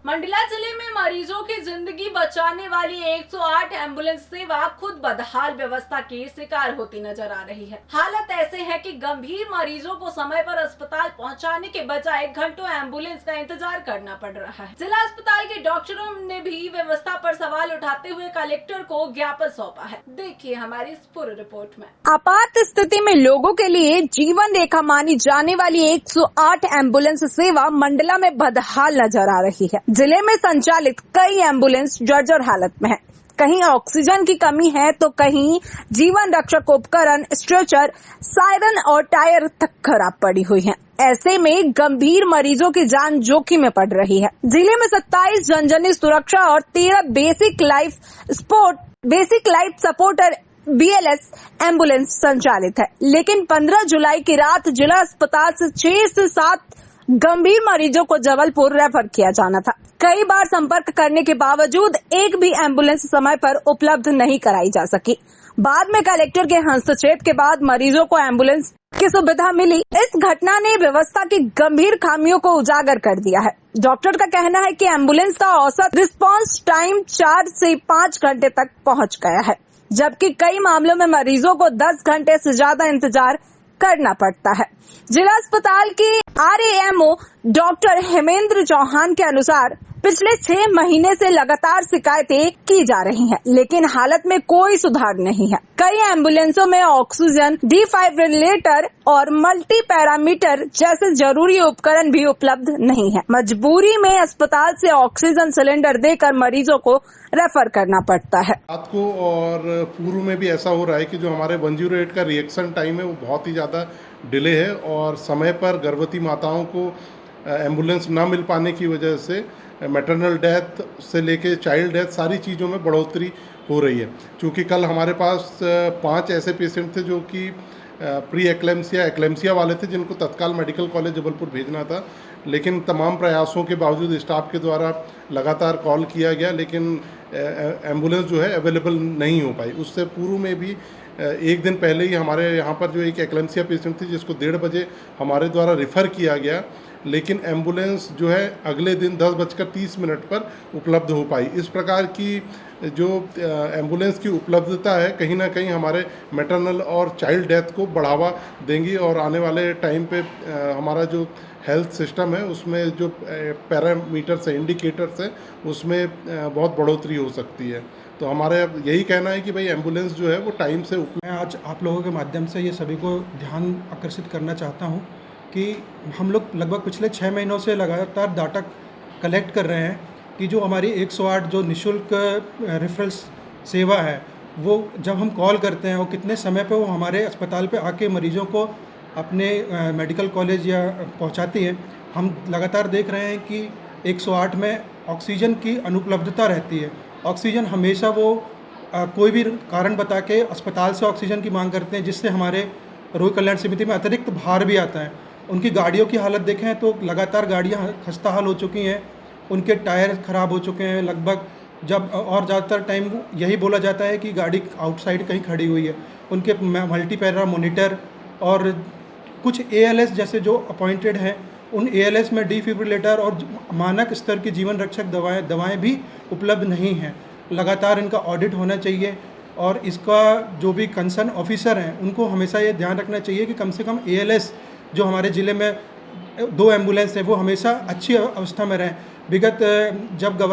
मंडला जिले में मरीजों की जिंदगी बचाने वाली 108 एम्बुलेंस सेवा खुद बदहाल व्यवस्था की शिकार होती नजर आ रही है। हालत ऐसे है कि गंभीर मरीजों को समय पर अस्पताल पहुंचाने के बजाय घंटों एम्बुलेंस का इंतजार करना पड़ रहा है। जिला अस्पताल के डॉक्टरों ने भी व्यवस्था पर सवाल उठाते हुए कलेक्टर को ज्ञापन सौंपा है। देखिए हमारी इस पूरी रिपोर्ट में। आपात स्थिति में लोगों के लिए जीवन रेखा मानी जाने वाली 108 एम्बुलेंस सेवा मंडला में बदहाल नजर आ रही है। जिले में संचालित कई एम्बुलेंस जर्जर हालत में है। कहीं ऑक्सीजन की कमी है तो कहीं जीवन रक्षक उपकरण, स्ट्रेचर, सायरन और टायर तक खराब पड़ी हुई हैं। ऐसे में गंभीर मरीजों की जान जोखिम में पड़ रही है। जिले में 27 जनजनी सुरक्षा और 13 basic life supporter BLS ambulance संचालित है, लेकिन 15 जुलाई की रात जिला अस्पताल से 6 से 7 गंभीर मरीजों को जबलपुर रेफर किया जाना था। कई बार संपर्क करने के बावजूद एक भी एम्बुलेंस समय पर उपलब्ध नहीं कराई जा सकी। बाद में कलेक्टर के हस्तक्षेप के बाद मरीजों को एम्बुलेंस की सुविधा मिली। इस घटना ने व्यवस्था की गंभीर खामियों को उजागर कर दिया है। डॉक्टर का कहना है कि एम्बुलेंस का औसत रिस्पांस टाइम 4 से 5 घंटे तक पहुंच गया है, जबकि कई मामलों में मरीजों को 10 घंटे से ज्यादा इंतजार करना पड़ता है। जिला अस्पताल की RAMO डॉक्टर हेमेंद्र चौहान के अनुसार पिछले 6 महीने से लगातार शिकायतें की जा रही हैं, लेकिन हालत में कोई सुधार नहीं है। कई एम्बुलेंसों में ऑक्सीजन, डिफाइब्रिलेटर और मल्टी पैरामीटर जैसे जरूरी उपकरण भी उपलब्ध नहीं है। मजबूरी में अस्पताल से ऑक्सीजन सिलेंडर देकर मरीजों को रेफर करना पड़ता है। रात को और पूर्व में भी ऐसा हो रहा है कि जो हमारे 108 का रिएक्शन टाइम है वो बहुत ही ज़्यादा डिले है और समय पर गर्भवती माताओं को एम्बुलेंस ना मिल पाने की वजह से मैटरनल डेथ से लेके चाइल्ड डेथ सारी चीज़ों में बढ़ोतरी हो रही है। क्योंकि कल हमारे पास 5 ऐसे पेशेंट थे जो कि प्री एक्लेम्सिया वाले थे, जिनको तत्काल मेडिकल कॉलेज जबलपुर भेजना था, लेकिन तमाम प्रयासों के बावजूद स्टाफ के द्वारा लगातार कॉल किया गया, लेकिन एम्बुलेंस जो है अवेलेबल नहीं हो पाई। उससे पूर्व में भी एक दिन पहले ही हमारे यहाँ पर जो एक एक्लेम्सिया पेशेंट थी जिसको 1:30 बजे हमारे द्वारा रेफ़र किया गया, लेकिन एम्बुलेंस जो है अगले दिन 10:30 पर उपलब्ध हो पाई। इस प्रकार की जो एम्बुलेंस की उपलब्धता है कहीं ना कहीं हमारे मैटरनल और चाइल्ड डेथ को बढ़ावा देंगी और आने वाले टाइम पे हमारा जो हेल्थ सिस्टम है उसमें जो पैरामीटर्स है, इंडिकेटर्स हैं, उसमें बहुत बढ़ोतरी हो सकती है। तो हमारा यही कहना है कि भाई एम्बुलेंस जो है वो टाइम से मैं आज आप लोगों के माध्यम से ये सभी को ध्यान आकर्षित करना चाहता हूँ कि हम लोग लगभग पिछले 6 महीनों से लगातार डाटा कलेक्ट कर रहे हैं कि जो हमारी 108 जो निःशुल्क रेफरल सेवा है वो जब हम कॉल करते हैं वो कितने समय पे वो हमारे अस्पताल पे आके मरीज़ों को अपने मेडिकल कॉलेज या पहुंचाती है। हम लगातार देख रहे हैं कि 108 में ऑक्सीजन की अनुपलब्धता रहती है। ऑक्सीजन हमेशा वो कोई भी कारण बता के अस्पताल से ऑक्सीजन की मांग करते हैं, जिससे हमारे रोगी कल्याण समिति में अतिरिक्त भार भी आता है। उनकी गाड़ियों की हालत देखें तो लगातार गाड़ियां खस्ता हाल हो चुकी हैं, उनके टायर ख़राब हो चुके हैं। लगभग जब और ज़्यादातर टाइम यही बोला जाता है कि गाड़ी आउटसाइड कहीं खड़ी हुई है। उनके मल्टी पैरा मोनीटर और कुछ ALS जैसे जो अपॉइंटेड हैं, उन ALS में डिफिब्रिलेटर और मानक स्तर की जीवन रक्षक दवाएं भी उपलब्ध नहीं हैं। लगातार इनका ऑडिट होना चाहिए और इसका जो भी कंसर्न ऑफिसर हैं उनको हमेशा ये ध्यान रखना चाहिए कि कम से कम ALS जो हमारे ज़िले में 2 एम्बुलेंस है वो हमेशा अच्छी अवस्था में रहें। विगत जब